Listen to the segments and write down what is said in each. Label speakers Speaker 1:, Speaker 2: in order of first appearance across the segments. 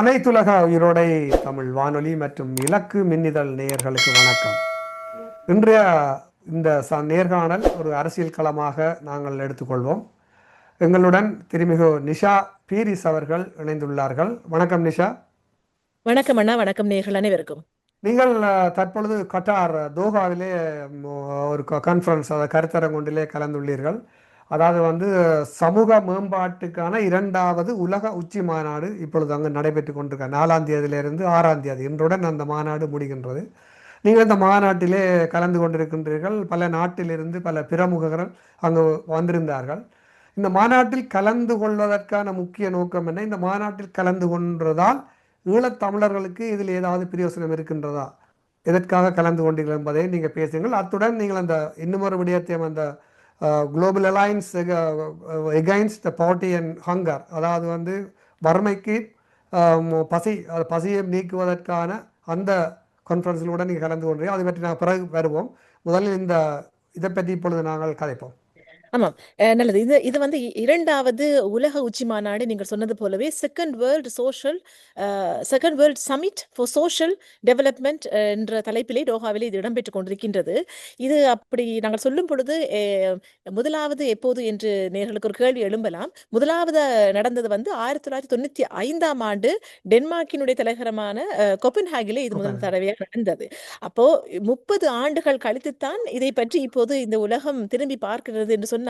Speaker 1: அனைத்துலக உயிரோடை தமிழ் வானொலி மற்றும் இலக்கு மின்னிதழ் நேயர்களுக்கு வணக்கம். இன்றைய இந்த நேர்காணல் ஒரு அரசியல் களமாக நாங்கள் எடுத்துக்கொள்வோம். எங்களுடன் திருமிகு நிஷா பீரிஸ் அவர்கள் இணைந்துள்ளார்கள். வணக்கம் நிஷா.
Speaker 2: வணக்கம் அண்ணா. வணக்கம் நேயர்கள் அனைவருக்கும்.
Speaker 1: நீங்கள் தற்பொழுது கட்டார் தோஹாவிலே ஒரு கான்ஃபரன்ஸ் கருத்தரங்கொண்டிலே கலந்துள்ளீர்கள். அதாவது சமூக மேம்பாட்டுக்கான 2வது உலக உச்சி மாநாடு இப்பொழுது அங்கு நடைபெற்று கொண்டிருக்க 4ஆம் தேதியிலிருந்து 6ஆம் தேதி இன்றுடன் அந்த மாநாடு முடிகின்றது. நீங்கள் இந்த மாநாட்டிலே கலந்து கொண்டிருக்கின்றீர்கள். பல நாட்டிலிருந்து பல பிரமுகர்கள் அங்கு வந்திருந்தார்கள். இந்த மாநாட்டில் கலந்து கொள்வதற்கான முக்கிய நோக்கம் என்ன? இந்த மாநாட்டில் கலந்து கொண்டதால் ஈழத்தமிழர்களுக்கு இதில் ஏதாவது பிரயோசனம் இருக்கின்றதா? எதற்காக கலந்து கொண்டீர்கள் என்பதை நீங்கள் பேசுங்கள். அத்துடன் நீங்கள் அந்த இன்னுமொரு விடயத்தையும் அந்த global alliance against poverty and hunger, அதாவது வறுமைக்கு பசியை நீக்குவதற்கான அந்த கான்ஃபரன்ஸில் கூட நீங்கள் கலந்து கொண்டீர்கள். அதை பற்றி நாங்கள் பிறகு வருவோம். முதலில் இதை பற்றி இப்பொழுது நாங்கள் கதைப்போம்.
Speaker 2: ஆமாம், நல்லது. இது 2வது உலக உச்சி மாநாடு. நீங்கள் சொன்னது போலவே second world summit for social development என்ற தலைப்பிலே டோஹாவிலே இது இடம்பெற்றுக் கொண்டிருக்கின்றது. இது அப்படி நாங்கள் சொல்லும் பொழுது முதலாவது எப்போது என்று நேர்களுக்கு ஒரு கேள்வி எழும்பலாம். முதலாவது நடந்தது 1995ஆம் ஆண்டு டென்மார்க்கினுடைய தலைநகரமான கோப்பன்ஹாகிலே இது முதல் தடவையாக நடந்தது. அப்போ 30 ஆண்டுகள் கழித்துத்தான் இதை பற்றி இப்போது இந்த உலகம் திரும்பி பார்க்கிறது என்று சொன்னால்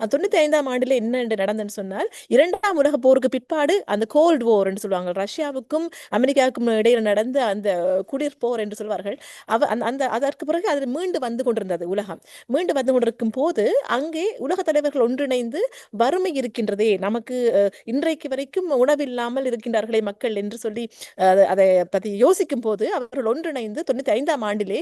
Speaker 2: 95ஆம் ஆண்டுல என்ன நடந்ததுன்னு சொன்னால், 2ஆம் உலக போருக்கு பிற்பாடு அந்த கோல்ட் வார் என்று சொல்லுவாங்க, ரஷ்யாவுக்கும் அமெரிக்காவுக்கும் இடையில நடந்த அந்த குளிர் போர் என்று சொல்வார்கள். அதற்கு பிறகு அதில் மீண்டு வந்து கொண்டிருந்தது உலகம். மீண்டு வந்து கொண்டிருக்கும் போது அங்கே உலக தலைவர்கள் ஒன்றிணைந்து வறுமை இருக்கின்றதே நமக்கு, இன்றைக்கு வரைக்கும் உணவில்லாமல் இருக்கின்றார்களே மக்கள் என்று சொல்லி அதை பற்றி யோசிக்கும் போது அவர்கள் ஒன்றிணைந்து 95ஆம் ஆண்டிலே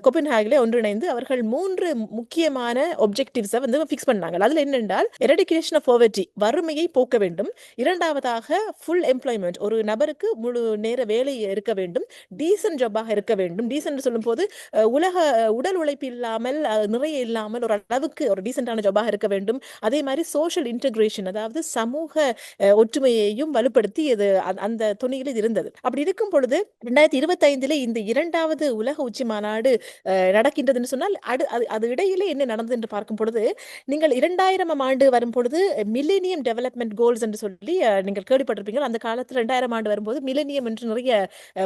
Speaker 2: கோப்பன்ஹாகிலே ஒன்றிணைந்து அவர்கள் 3 முக்கியமான ஒப்ஜெக்டிவ்ஸை ஃபிக்ஸ் பண்ணாங்க. அதுல என்னென்றால், எரடிகேஷன் ஆஃப் பாவர்ட்டி, வறுமையை போக்க வேண்டும். 2ஆவதாக ஃபுல் எம்ப்ளாய்மெண்ட், ஒரு நபருக்கு முழு நேர வேலை இருக்க வேண்டும். டீசன்ட் ஜாபாக இருக்க வேண்டும். டீசன்ட் சொல்லும் போது உடல் உழைப்பு இல்லாமல், நிறைய இல்லாமல், ஒரு அளவுக்கு ஒரு டீசென்டான ஜாபாக இருக்க வேண்டும். அதே மாதிரி சோஷியல் இன்டகிரேஷன், அதாவது சமூக ஒற்றுமையையும் வலுப்படுத்தி இது அந்த துணியில் இது இருந்தது. அப்படி இருக்கும் பொழுது 2025 இந்த 2வது உலக உச்சி மாநாடு நடக்கின்றதுன்னு சொன்னால், அது இடையிலே என்ன நடந்தது என்று பார்க்கும் பொழுது, நீங்கள் 2000ஆம் ஆண்டு வரும் பொழுது மில்லேனியம் டெவலப்மெண்ட் கோல்ஸ் என்று சொல்லி நீங்கள் கேள்விப்பட்டிருப்பீங்க. அந்த காலத்தில் 2000ஆம் ஆண்டு வரும்போது மில்லேனியம் என்று நிறைய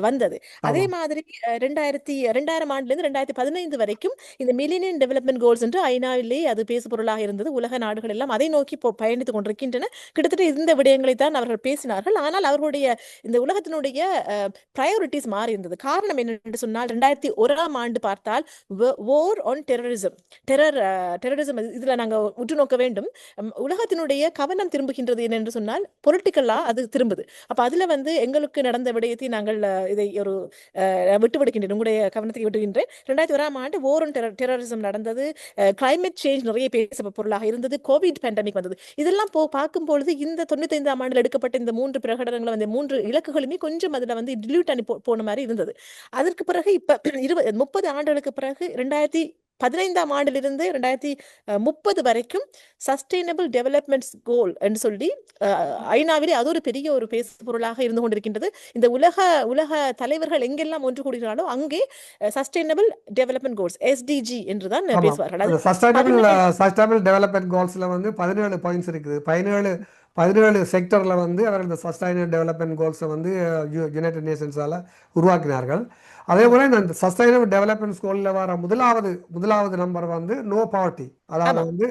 Speaker 2: வந்தது. அதே மாதிரி 2000ஆம் ஆண்டுலேருந்து 2015 வரைக்கும் இந்த மில்லேனியம் டெவலப்மெண்ட் கோல்ஸ் என்று ஐநாவிலே அது பேசு பொருளாக இருந்தது. உலக நாடுகள் எல்லாம் அதை நோக்கி பயணித்துக் கொண்டிருக்கின்றன. கிட்டத்தட்ட இந்த விடயங்களை தான் அவர்கள் பேசினார்கள். ஆனால் அவர்களுடைய இந்த உலகத்தினுடைய ப்ரையாரிட்டிஸ் மாறி இருந்தது. காரணம் என்னென்று சொன்னால், 2001ஆம் ஆண்டு பார்த்தால் வார் ஆன் டெரரிசம் இதுல நாங்க உற்று நோக்க வேண்டும். உலகத்தினுடைய கவனம் திரும்புகின்றது என்று சொன்னால் பொலிட்டிக்கலா அது திரும்புது. அப்ப அதுல எங்களுக்கு நடந்த விடயத்தை நாங்கள் இதை ஒரு விட்டு விடுகின்றேன், உங்களுடைய கவனத்துக்கு விடுகின்றேன். 2001ஆம் ஆண்டு வார் ஆன் டெரரிசம் நடந்தது. கிளைமேட் சேஞ்ச் நிறைய பேச பொருளாக இருந்தது. கோவிட் பேண்டமிக் வந்தது. இதெல்லாம் பார்க்கும் பொழுது இந்த 95ஆம் ஆண்டில் எடுக்கப்பட்ட இந்த 3 பிரகடனங்களை 3 இலக்குகளுமே கொஞ்சம் அதுல டிலூட் ஆனி போன மாதிரி இருந்தது. அதற்கு பிறகு இப்ப 30 ஆண்டுகளுக்கு பிறகு 2015ஆம் ஆண்டிலிருந்து 2030 வரைக்கும் சஸ்டைனபிள் டெவலப்மெண்ட் கோல் என்று சொல்லி ஐநாவிலே அது ஒரு பெரிய ஒரு பேசு பொருளாக இருந்து கொண்டிருக்கின்றது. இந்த உலக தலைவர்கள் எங்கெல்லாம் ஒன்று கூடுகிறாரோ அங்கே சஸ்டைனபிள் டெவலப்மெண்ட் கோல்ஸ், SDG என்றுதான் பேசுவார்கள்.
Speaker 1: சஸ்டைனபிள் டெவலப்மெண்ட் கோல்ஸ்ல 17 பாயிண்ட்ஸ் இருக்குது. 17 செக்டர்ல அவர்கள் இந்த சஸ்டைனபிள் டெவலப்மெண்ட் கோல்ஸை யுனைடெட் நேஷன்ஸால உருவாக்கினார்கள். அதே போல இந்த சஸ்டைனபிள் டெவலப்மெண்ட் கோல்ல வர முதலாவது நம்பர் நோ பாவர்ட்டி, அதாவது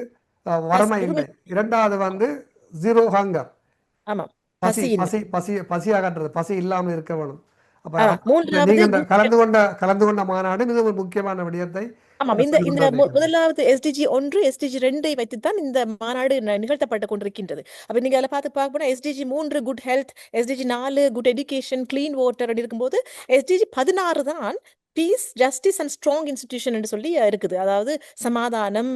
Speaker 1: வறுமை இல்லை. 2வது ஜீரோ ஹங்கர், பசி அகற்றுறது, பசி இல்லாமல் இருக்க வேணும். அப்ப கலந்து கொண்ட மாநாடு மிக ஒரு முக்கியமான விடயத்தை.
Speaker 2: ஆமாம், இந்த முதலாவது SDG 1 SDG 2 வைத்துத்தான் இந்த மாநாடு நிகழ்த்தப்பட்டு கொண்டிருக்கின்றது. அப்ப நீங்க அதில் பார்க்க SDG 3 good health, SDG 4 good education, clean water இருக்கும்போது SDG 16 தான் piece justice and strong institution என்று சொல்லி இருக்குது. அதாவது சமாதானம்,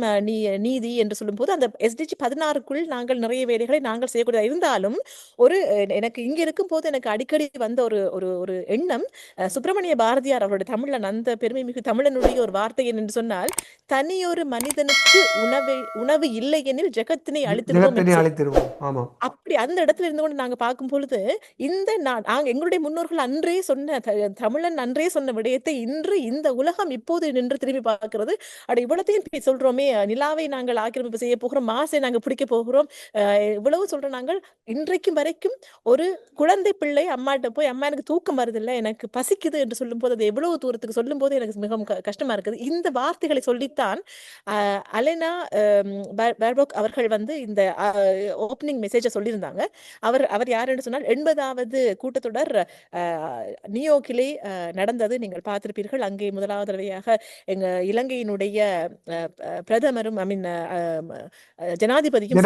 Speaker 2: நீதி என்று சொல்லும்போது அந்த எஸ்டிஜி 16க்குள் நாங்கள் நிறைய வேலைகளை நாங்கள் செய்யக்கூடியதாக இருந்தாலும் ஒரு எனக்கு இங்க இருக்கும்போது எனக்கு அடிக்கடி வந்த ஒரு ஒரு ஒரு எண்ணம், சுப்பிரமணிய பாரதியார் அவருடைய தமிழன், அந்த பெருமை மிகு தமிழனுடைய ஒரு வார்த்தை என்று சொன்னால், தனியொரு மனிதனுக்கு உணவு இல்லை எனில் ஜெகத்தினை அழித்திடுவோம்
Speaker 1: ஜெகத்தினை
Speaker 2: என்று
Speaker 1: அழித்திருவோம். ஆமாம்.
Speaker 2: அப்படி அந்த இடத்துல இருந்து கொண்டு நாங்க பார்க்கும் பொழுது இந்த நாங்க எங்களுடைய முன்னோர்கள் அன்றே சொன்ன தமிழன் அன்றே சொன்ன விடயத்தை இன்று இந்த உலகம் இப்போது நின்று திரும்பி பார்க்கிறது. இவ்வளத்தையும் சொல்றோமே, நிலாவை நாங்கள் ஆக்கிரமிப்பு செய்ய போகிறோம், மாசை நாங்க பிடிக்க போகிறோம், இவ்வளவு சொல்றோம். நாங்கள் இன்றைக்கும் வரைக்கும் ஒரு குழந்தை பிள்ளை அம்மாட்ட போய் அம்மா எனக்கு தூக்கம் வருதில்லை, எனக்கு பசிக்குது என்று சொல்லும் போது அது எவ்வளவு தூரத்துக்கு சொல்லும் போது எனக்கு மிகவும் கஷ்டமா இருக்குது. இந்த வார்த்தைகளை சொல்லித்தான் அலெனா பேர்போக் அவர்கள் வந்து இந்த ஓப்பனிங் மெசேஜை சொல்லியிருந்தாங்க. அவர் யாருன்னு சொன்னால் 80வது கூட்டத்தொடர் நியூயோர்க்கிலே நடந்தது. நீங்கள் பார்த்திருப்பீர்கள். அங்கே முதலாவது தடவையாக எங்க இலங்கையினுடைய பிரதமரும் ஜனாதிபதியும்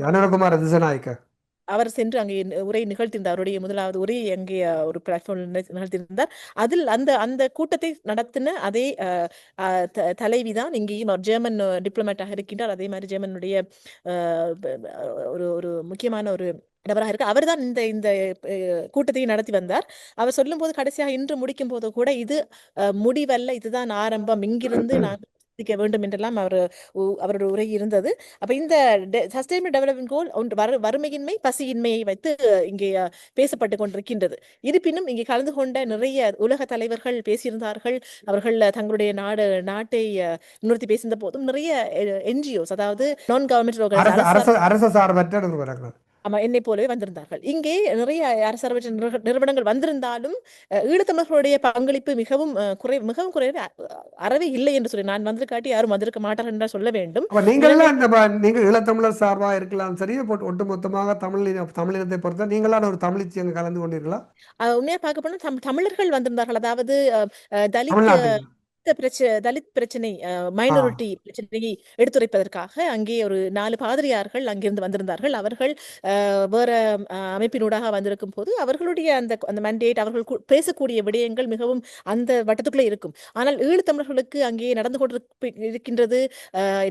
Speaker 1: அனுரகுமார திசாநாயக்க
Speaker 2: அவர் சென்று அங்கே உரை நிகழ்த்தியிருந்தார். அவருடைய முதலாவது உரை அங்கே ஒரு பிளாட்ஃபார்ம் நிகழ்த்தியிருந்தார். அதில் அந்த கூட்டத்தை நடத்தின அதே தலைவிதான் இங்கேயும் அவர் ஜெர்மன் டிப்ளமேட்டாக இருக்கின்றார். அதே மாதிரி ஜெர்மனுடைய ஒரு முக்கியமான ஒரு நபராக இருக்கு. அவர் தான் இந்த கூட்டத்தையும் நடத்தி வந்தார். அவர் சொல்லும் போது கடைசியாக இன்று முடிக்கும் போது கூட இது முடிவல்ல, இதுதான் ஆரம்பம், இங்கிருந்து நாங்கள் சிந்திக்க வேண்டும் என்றெல்லாம் அவருடைய உரை இருந்தது. அப்ப இந்த சஸ்டைனபிள் டெவலப்மெண்ட் கோல் வறுமையின்மை, பசியின்மையை வைத்து இங்கே பேசப்பட்டு கொண்டிருக்கின்றது. இருப்பினும் இங்கே கலந்து கொண்ட நிறைய உலக தலைவர்கள் பேசியிருந்தார்கள். அவர்கள் தங்களுடைய நாட்டை முன்னிறுத்தி பேசியிருந்த போதும் நிறைய என்ஜிஓஸ், அதாவது நான் கவர்மெண்ட்
Speaker 1: அரசு சார்பற்ற நிறுவனங்கள்
Speaker 2: என்னை போலவே வந்திருந்தார்கள். இங்கே நிறைய அரசு நிறுவனங்கள் வந்திருந்தாலும் ஈழத்தமிழர்களுடைய பங்களிப்பு மிகவும் குறைவு, அறவே இல்லை என்று சொல்லி நான் வந்திருக்காட்டி யாரும் வந்திருக்க மாட்டார்கள் என்று சொல்ல வேண்டும்.
Speaker 1: நீங்கள் ஈழத்தமிழர் சார்பாக இருக்கலாம், சரி, ஒட்டுமொத்தமாக தமிழினத்தை பொறுத்த நீங்களான ஒரு தமிழிச்சி அங்கு கலந்து கொண்டீர்களா?
Speaker 2: உண்மையா பார்க்க போனா தமிழர்கள் வந்திருந்தார்கள். அதாவது தலித் பிரச்சனை, மைனாரிட்டி பிரச்சனையை எடுத்துரைப்பதற்காக அங்கே ஒரு 4 பாதிரியார்கள் அங்கிருந்து வந்திருந்தார்கள். அவர்கள் வேற அமைப்பினூடாக வந்திருக்கும் போது அவர்களுடைய அந்த மண்டேட், அவர்கள் பேசக்கூடிய விடயங்கள் மிகவும் அந்த வட்டத்துக்குள்ளே இருக்கும். ஆனால் ஈழத்தமிழர்களுக்கு அங்கே நடந்து கொண்டிருக்கின்றது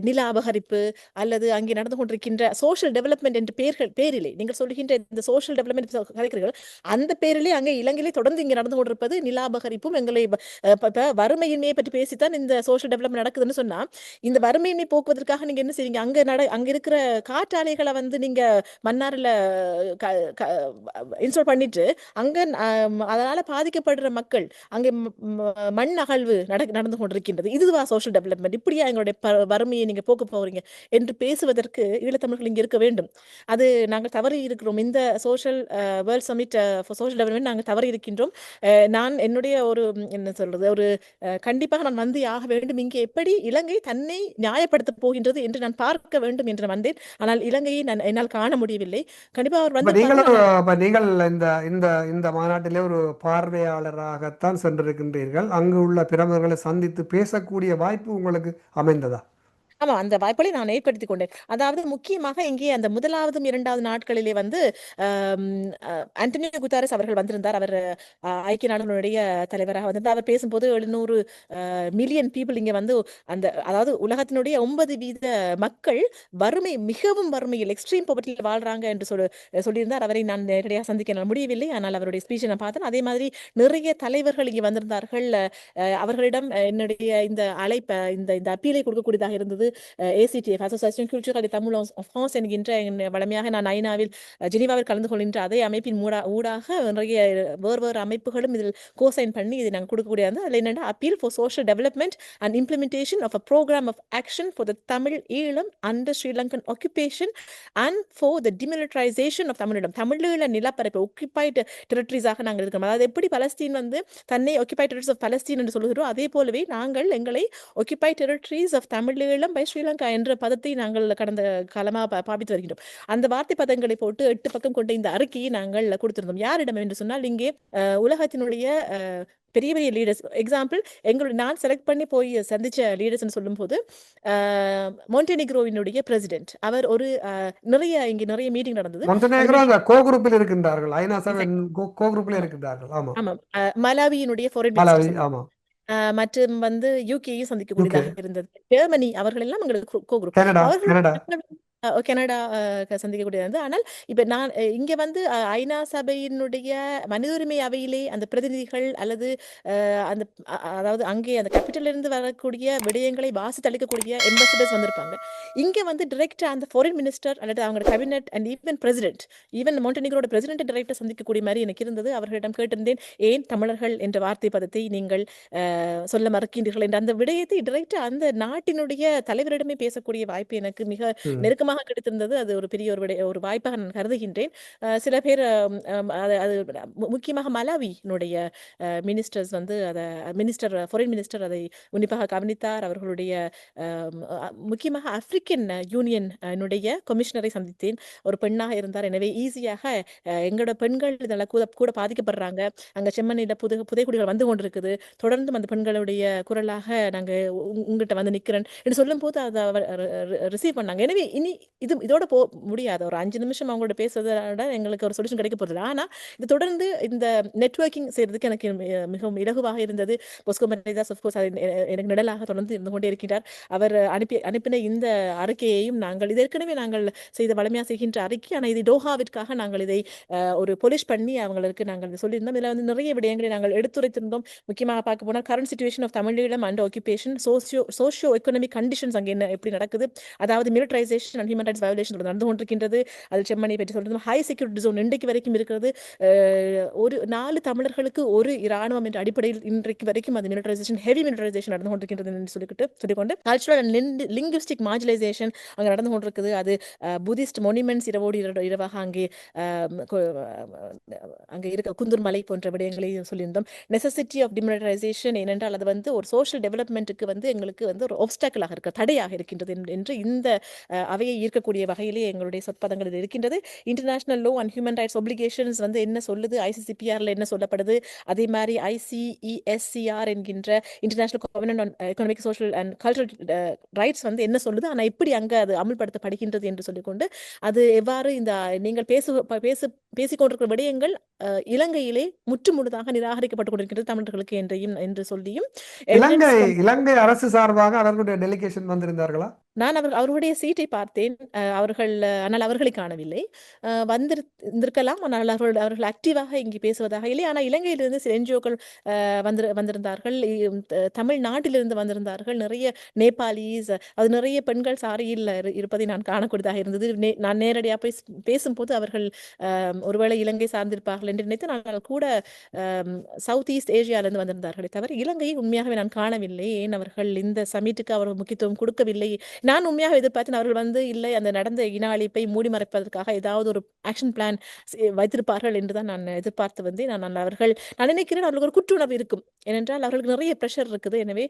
Speaker 2: நில அபகரிப்பு அல்லது அங்கே நடந்து கொண்டிருக்கின்ற சோஷியல் டெவலப்மெண்ட் என்ற பேரிலே நீங்கள் சொல்லுகின்ற இந்த சோஷியல் டெவலப்மெண்ட் கலைக்கிறீர்கள், அந்த பேரிலே அங்கே இலங்கையிலே தொடர்ந்து இங்கே நடந்து கொண்டிருப்பது நில அபகரிப்பும். எங்களை வறுமையின்மையை பற்றி பேசித்தான் இந்த சோஷியல் டெவலப்மெண்ட் நடக்குதுன்னு சொன்னா, இந்த வறுமையின்மை போக்குவதற்காக நீங்க என்ன செய்வீங்க? அங்க இருக்கிற காற்றாலைகளை வந்து நீங்க மன்னார்ல இன்ஸ்டால் பண்ணிட்டு அங்க அதனால பாதிக்கப்படுற மக்கள் அங்கே மண் அகழ்வு நடந்து கொண்டிருக்கின்றது. இதுவா சோஷியல் டெவலப்மெண்ட்? இப்படியா எங்களுடைய வறுமையை நீங்க போக்க போறீங்க என்று பேசுவதற்கு ஈழத்தமிழர்கள் இங்க இருக்க வேண்டும். அது நாங்கள் தவறி இருக்கிறோம். இந்த social world summit for social development நாங்கள் தவறி இருக்கின்றோம். நான் என்னுடைய ஒரு என்ன சொல்றது, ஒரு கண்டிப்பாக நான் வந்து ஆக வேண்டும். இங்கே எப்படி இலங்கை தன்னை நியாயப்படுத்த போகின்றது என்று நான் பார்க்க வேண்டும் என்று வந்தேன். ஆனால் இலங்கையை என்னால் காண முடியவில்லை. கண்டிப்பாக அவர் வந்து
Speaker 1: நீங்கள் இந்த மாநாட்டிலே ஒரு பார்வையாளராகத்தான் சென்றிருக்கின்றீர்கள். அங்கு உள்ள பிரமுகர்களை சந்தித்து பேசக்கூடிய வாய்ப்பு உங்களுக்கு அமைந்ததா?
Speaker 2: ஆமா, அந்த வாய்ப்புகளை நான் ஏற்படுத்திக் கொண்டேன். அதாவது முக்கியமாக இங்கே அந்த முதலாவது 2வது நாட்களிலே வந்து ஆண்டனியோ குட்டாரஸ் அவர்கள் வந்திருந்தார். அவர் ஐக்கிய நாடுகளுடைய தலைவராக வந்திருந்தார். அவர் பேசும்போது 700 மில்லியன் பீப்புள் இங்கே வந்து அதாவது உலகத்தினுடைய 9% மக்கள் மிகவும் வறுமையில் எக்ஸ்ட்ரீம் பாவர்ட்டியில் வாழ்றாங்க என்று சொல்லியிருந்தார். அவரை நான் நேரடியாக சந்திக்க முடியவில்லை. ஆனால் அவருடைய ஸ்பீச்சை நான் பார்த்தேன். அதே மாதிரி நிறைய தலைவர்கள் இங்கே வந்திருந்தார்கள். அவர்களிடம் என்னுடைய இந்த அழைப்பை இந்த அப்பீலை கொடுக்கக்கூடியதாக இருந்தது. ACTF, association cultural Tamil en France என்கின்ற வளமையாக நான் ஐநாவில் ஜெனீவாவில் கலந்து கொள்கின்ற அதே அமைப்பின் ஊடாக நிறைய வேறு அமைப்புகளும் இதில் கோசைன் பண்ணி இதை நாங்கள் கொடுக்கக்கூடிய அதில் என்னென்னா appeal for social development and implementation of a programme of action for the Tamil Eelam under Sri Lankan occupation and for the demilitarisation of Tamil Eelam. தமிழீழ நிலப்பரப்பு ஒக்குபைடு டெரிட்டரிஸாக நாங்கள் இருக்கிறோம். அதாவது எப்படி பலஸ்தீன் வந்து தன்னை ஒக்குபைடு டெரிட்டரிஸ் ஆஃப் பலஸ்தீன் என்று சொல்கிறோம், அதே போலவே நாங்கள் எங்களை occupied territories of Tamil Eelam by Sri Lanka என்ற பதத்தை நாங்கள் கடந்த காலமாக பாவித்து வருகின்றோம். அந்த வார்த்தை பதங்களை போட்டு 8 பக்கம் கொண்ட இந்த அறிக்கையை நாங்கள் கொடுத்திருந்தோம். யாரிடம் என்று சொன்னால் இங்கே உலகத்தினுடைய பெரிய பெரிய லீடர்ஸ், எக்ஸாம்பிள் நான் செலக்ட் பண்ணி போய் சந்திச்ச லீடர்ஸ்ன்னு சொல்லும் போது மொண்டெனிக்ரோவினுடைய பிரசிடென்ட், அவர் ஒரு இங்கே நிறைய மீட்டிங் நடந்தது.
Speaker 1: இருக்கின்றார்கள்.
Speaker 2: மலாவியினுடைய ஃபாரின் மினிஸ்டர், மற்றும் வந்து யூகேயும்
Speaker 1: யூகே,
Speaker 2: சந்திக்கக்கூடியதாக இருந்தது. ஜெர்மனி அவர்கள் எல்லாம் எங்களுக்கு கோ குரூப்.
Speaker 1: கனடா,
Speaker 2: அவர்களும்
Speaker 1: கனடா.
Speaker 2: கனடா சந்திக்கக்கூடியது வந்து. ஆனால் இப்ப நான் இங்க வந்து ஐநா சபையினுடைய மனித உரிமை அவையிலே அந்த பிரதிநிதிகள் அல்லது அந்த அதாவது அங்கே அந்த கேபிட்டல்ல இருந்து வரக்கூடிய விடயங்களை வாசித்து அளிக்கக்கூடிய எம்பசடர்ஸ் வந்திருப்பாங்க. இங்க வந்து டைரக்டா அந்த ஃபாரின் மினிஸ்டர் அல்லது அவங்க cabinet and even president, even மாண்டெனிக்ரோட பிரசிடென்ட் டைரக்டா சந்திக்கக்கூடிய மாதிரி எனக்கு இருந்தது. அவர்களிடம் கேட்டிருந்தேன், ஏன் தமிழர்கள் என்ற வார்த்தை பதத்தை நீங்கள் சொல்ல மறுக்கின்றீர்கள் என்ற அந்த விடயத்தை டைரக்டா அந்த நாட்டினுடைய தலைவரிடமே பேசக்கூடிய வாய்ப்பு எனக்கு மிக
Speaker 1: ம்.
Speaker 2: நெருக்கமாக கிடைத்திருந்தது. அது ஒரு பெரிய ஒரு வாய்ப்பாக நான் கருதுகின்றேன். சில பேர் அது முக்கியமாக மலாவியினுடைய மினிஸ்டர்ஸ் வந்து ஃபாரின் மினிஸ்டர் அதை உன்னிப்பாக கவனித்தார். அவர்களுடைய முக்கியமாக ஆப்பிரிக்கன் யூனியன் கமிஷனரை சந்தித்தேன். ஒரு பெண்ணாக இருந்தார். எனவே ஈஸியாக எங்களோட பெண்கள் இதெல்லாம் கூட கூட பாதிக்கப்படுறாங்க. அங்க செம்மணியில புதைக்குடிகள் வந்து கொண்டிருக்குது. தொடர்ந்தும் அந்த பெண்களுடைய குரலாக நாங்க உங்ககிட்ட வந்து நிக்கிறேன் என்று சொல்லும்போது அதை அவர் ரிசீவ் பண்ணாங்க. எனவே இனி இதோட முடியாது. ஒரு 5 நிமிஷம் அவங்களோட பேசுறதோட எங்களுக்கு ஒரு சொல்யூஷன் கிடைக்க போகுது. ஆனா இது தொடர்ந்து இந்த நெட்வொர்க்கிங் செய்யறதுக்கு எனக்கு மிகவும் இலகுவாக இருந்தது. பொஸ்கோ மனிதாஸ் ஆஃப் கோர்ஸ் எனக்கு நிழலாக தொடர்ந்து இருந்து கொண்டே இருக்கின்றார். அவர் அனுப்பின இந்த அறிக்கையையும் நாங்கள் ஏற்கனவே நாங்கள் வளமையாக செய்கின்ற அறிக்கை. ஆனால் இது டோஹாவிற்காக நாங்கள் இதை ஒரு பொலிஷ் பண்ணி அவங்களுக்கு நாங்கள் சொல்லியிருந்தோம். இதில் வந்து நிறைய விடயங்களை நாங்கள் எடுத்துரைத்திருந்தோம். முக்கியமாக பார்க்க போனால் current situation of Tamil Eelam and occupation, socio economic conditions அங்கே என்ன எப்படி நடக்குது, அதாவது militarisation and human rights violation நடந்து கொண்டிருக்கின்றது. அதில் செம்மணி பற்றி சொல்றது ஹை செக்யூரிட்டி ஜோன் இன்றைக்கு வரைக்கும் இருக்கிறது. ஒரு 4 தமிழர்களுக்கு ஒரு இராணுவம் என்ற அடிப்படையில் இன்றைக்கு வரைக்கும் அது மிலிட்டரைசேஷன், ஹெவி மிலிட்டரைசேஷன் நடந்து கொண்டிருக்கின்றது என்று சொல்லிக்கொண்டு கல்ச்சுரல் அண்ட் லிங்குவிஸ்டிக் மாடுலைசேஷன் அங்கே நடந்து கொண்டிருக்குது. அது புத்திஸ்ட் மொனிமெண்ட்ஸ் இரவோடு இரவாக அங்கே இருக்க குந்தூர் மலை போன்ற விடயங்களை சொல்லியிருந்தோம். நெசசிட்டி ஆஃப் டிமிலிட்டரைசேஷன், ஏனென்றால் அது வந்து ஒரு சோஷியல் டெவலப்மெண்ட்டுக்கு வந்து எங்களுக்கு வந்து ஒரு ஆப்ஸ்டாக்கிளாக இருக்க தடையாக இருக்கின்றது என்று இந்த அவையை ஈர்க்கக்கூடிய வகையிலே எங்களுடைய சொற்பதங்கள் இருக்கின்றது. International law and human rights obligations வந்து என்ன சொல்லுது, ஐசிசிபிஆர்ல என்ன சொல்லப்படுது, அதே மாதிரி ஐசிஇஎஸ்சிஆர் என்கின்ற international covenant on economic social and cultural rights வந்து என்ன சொல்லுது, ஆனால் எப்படி அங்கே அது அமல்படுத்தப்படுகின்றது என்று சொல்லிக்கொண்டு அது எவ்வாறு இந்த நீங்கள் பேசிக்கொண்டிருக்கிற விடயங்கள் இலங்கையிலே முற்றுமுழுதாக நிராகரிக்கப்பட்டுக் கொண்டிருக்கிறது தமிழர்களுக்கு என்று சொல்லியும்
Speaker 1: இலங்கை அரசு சார்பாக அவர்களுடைய டெலிகேஷன் வந்திருந்தார்களா?
Speaker 2: நான் அவர்களுடைய சீட்டை பார்த்தேன். ஆனால் அவர்களை காணவில்லை. வந்திருக்கலாம், ஆனால் அவர்கள் ஆக்டிவாக இங்கே பேசுவதாக இல்லை. ஆனால் இலங்கையிலிருந்து சில என்ஜிஓக்கள் வந்திருந்தார்கள், தமிழ்நாட்டிலிருந்து வந்திருந்தார்கள், நிறைய நேபாளிஸ், அது நிறைய பெண்கள் சாரியில் இருப்பதை நான் காணக்கூடியதாக இருந்தது. நான் நேரடியாக போய் பேசும்போது அவர்கள் ஒருவேளை இலங்கை சார்ந்திருப்பார்கள் என்று நினைத்து நாங்கள் கூட சவுத் ஈஸ்ட் ஏசியாவிலிருந்து வந்திருந்தார்களே தவிர இலங்கையை உண்மையாகவே நான் காணவில்லை. ஏன் அவர்கள் இந்த சமிட்டுக்கு அவர்கள் முக்கியத்துவம் கொடுக்கவில்லை? நான் உண்மையாக எதிர்பார்த்தேன் அவர்கள் வந்து இல்லை, அந்த நடந்த இன அழிப்பை மூடி மறைப்பதற்காக ஏதாவது ஒரு ஆக்ஷன் பிளான் வைத்திருப்பார்கள் என்றுதான் நான் எதிர்பார்த்து வந்தேன். நான் நினைக்கிறேன் அவர்களுக்கு ஒரு குற்றுணர்வு இருக்கும். ஏனென்றால் அவர்களுக்கு நிறைய பிரஷர் இருக்குது. எனவே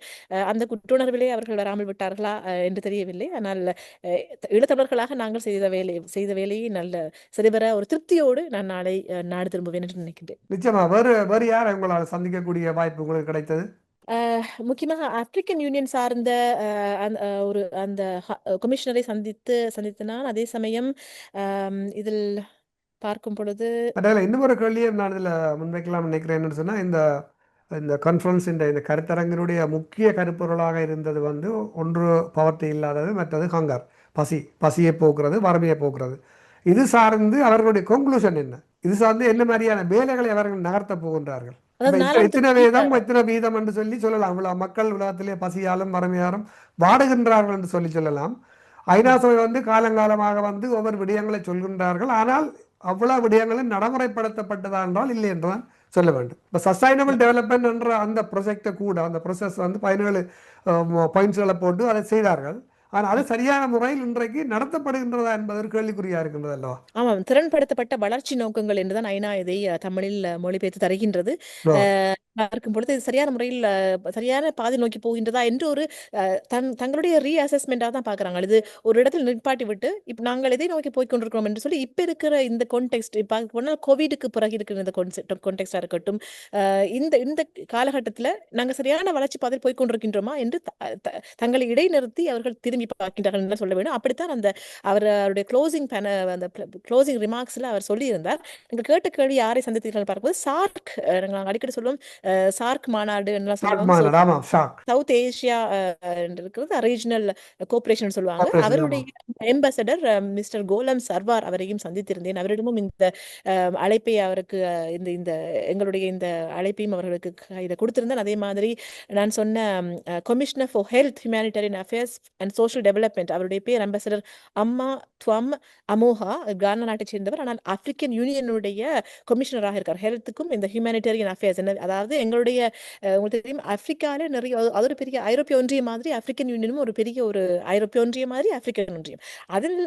Speaker 2: அந்த குற்றுணர்விலே அவர்கள் வராமல் விட்டார்களா என்று தெரியவில்லை. ஆனால் ஈழத்தமிழர்களாக நாங்கள் செய்த வேலையை நல்ல சரிவர ஒரு திருப்தியோடு நான் நாளை நாடு திரும்புவேன் என்று நினைக்கின்றேன்.
Speaker 1: நிச்சயமா வேறு யார் உங்களால் சந்திக்கக்கூடிய வாய்ப்பு உங்களுக்கு கிடைத்தது?
Speaker 2: முக்கியமாக ஆப்பிரிக்கன் யூனியன் சார்ந்த அந்த கமிஷனரை சந்தித்து நான் அதே சமயம் இதில் பார்க்கும் பொழுது
Speaker 1: இன்னும் ஒரு கேள்வியை நான் இதில் முன்வைக்கலாம் நினைக்கிறேன். என்னன்னு சொன்னால் இந்த கான்ஃபரன்ஸ் இந்த கருத்தரங்கினுடைய முக்கிய கருப்பொருளாக இருந்தது வந்து ஒன்று பவர்ட்டி இல்லாதது, மற்றது ஹங்கர், பசியை போக்குறது, வறுமையை போக்குறது. இது சார்ந்து அவர்களுடைய கன்க்ளூஷன் என்ன? இது சார்ந்து என்ன மாதிரியான வேலைகளை அவர்கள் நகர்த்த போகின்றார்கள்? எத்தனை வீதம் என்று சொல்லலாம். மக்கள் உலகத்திலே பசியாலும் வறுமையாலும் வாடுகின்றார்கள் என்று சொல்லலாம். ஐநா சபை வந்து காலங்காலமாக வந்து ஒவ்வொரு விடயங்களை சொல்கின்றார்கள். ஆனால் அவ்வளவு விடயங்களும் நடைமுறைப்படுத்தப்பட்டதா என்றால் இல்லை என்றுதான் சொல்ல வேண்டும். இப்போ சஸ்டைனபிள் டெவலப்மெண்ட் என்ற அந்த ப்ரொஜெக்டை கூட அந்த ப்ரொசஸ் வந்து 17 பாயிண்ட்ஸ்களை போட்டு அதை செய்தார்கள். ஆனால் அது சரியான முறையில் இன்றைக்கு நடத்தப்படுகின்றதா என்பது ஒரு கேள்விக்குறியா இருக்கின்றது அல்லவா?
Speaker 2: ஆமாம், திறன்படுத்தப்பட்ட வளர்ச்சி நோக்கங்கள் என்றுதான் ஐநா இதை தமிழில் மொழிபெயர்த்து தருகின்றது. பார்க்கும் பொழுது இது சரியான முறையில் சரியான பாதை நோக்கி போகின்றதா என்று ஒரு தங்களுடைய ரீஅசஸ்மெண்டாக தான் பார்க்குறாங்க. இது ஒரு இடத்துல நிற்பாட்டி விட்டு இப்போ நாங்கள் எதை நோக்கி போய் கொண்டிருக்கிறோம் என்று சொல்லி இப்போ இருக்கிற இந்த கான்டெக்ஸ்ட் பார்க்க போனால் கோவிடுக்கு பிறகு இருக்கிற இந்த கான்டெக்ஸ்டாக இருக்கட்டும், இந்த காலகட்டத்தில் நாங்கள் சரியான வளர்ச்சி பாதையில் போய் கொண்டிருக்கின்றோமா என்று தங்களை இடைநிறுத்தி அவர்கள் திரும்பி பார்க்கின்றார்கள் என்று சொல்ல வேண்டும். அப்படித்தான் அவருடைய க்ளோசிங் ரிமார்க்ஸில் அவர் சொல்லியிருந்தார். நீங்கள் கேட்ட கேள்வி யாரை சந்தித்தீர்கள் பார்க்கும்போது சார்க், நாங்கள் அடிக்கடி சொல்லுவோம் சார்க் மாநாடு என்னலாம்
Speaker 1: ஷாக்
Speaker 2: சொல்லுவாங்க.
Speaker 1: மாநாடு, ஆமாம், ஷாக்
Speaker 2: சவுத் ஏசியா இருக்கிறது ரீஜனல் கோஆபரேஷன் சொல்லுவாங்க.
Speaker 1: கார்பரேஷன்,
Speaker 2: அவருடைய
Speaker 1: ஆமாம்.
Speaker 2: எம்பசடர் மிஸ்டர் கோலம் சர்வார் அவரையும் சந்தித்திருந்தேன். அவரிடமும் இந்த அழைப்பை அவருக்கு இந்த இந்த எங்களுடைய இந்த அழைப்பையும் அவர்களுக்கு இதை கொடுத்திருந்தேன். அதே மாதிரி நான் சொன்ன commissioner for health, humanitarian affairs and social development, அவருடைய பேர் அம்பசடர் அம்மா துவம் அமோஹா, கானா நாட்டை சேர்ந்தவர். ஆனால் ஆப்பிரிக்கன் யூனியனுடைய கமிஷனராக இருக்கார் ஹெல்த்துக்கும் இந்த ஹியூமனிடேரியன் அஃபேர்ஸ். அதாவது எங்களுடைய உங்களுக்கு தெரியும் ஆப்பிரிக்கால நிறைய அது ஒரு பெரிய ஐரோப்பிய ஒன்றியம் மாதிரி ஆப்பிரிக்கன் யூனியனும் ஒரு பெரிய ஒரு ஐரோப்பிய ஒன்றியம் மாதிரி ஆப்பிரிக்கன் ஒன்றியம். அதில்